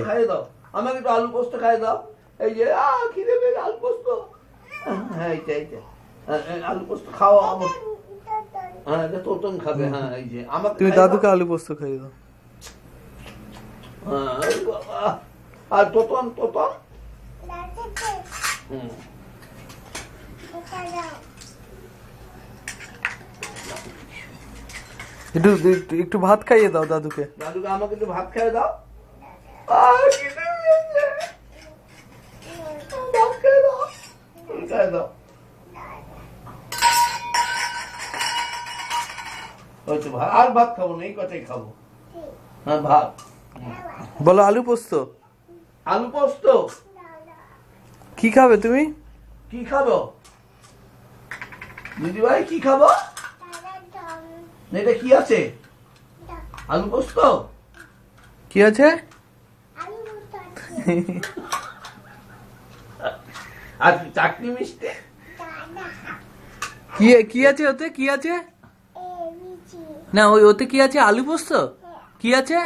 খাইয়ে দাও, আমাকে একটু আলু পোস্ত খাইয়ে দাও। এই যে খিদে পেয়ে আলু পোস্ত, হ্যাঁ এইটা এইটা আলু পোস্ত খাও আমার। হ্যাঁ এটা তোতন খাবে। হ্যাঁ এই যে আমাকে তুমি দাদুকে আলু পোস্ত খাইয়ে দাও। হ্যাঁ আর তোতন তোতন একটু একটু ভাত খাইয়ে দাও দাদুকে। দাদুকে আমাকে একটু ভাত খাইয়ে দাও। আর ভাত খাবো না, এই কথাই খাবো। হ্যাঁ ভাত বলো আলু পোস্ত। আলু পোস্ত কি খাবে তুমি? কি খাবো দিদি ভাই, কি খাবো? এটা কি আছে? আলু পোস্ত কি আছে? আর চাটনি মিষ্টি কি আছে ওতে? কি আছে না ওই ওতে কি আছে? আলু পোস্ত কি আছে?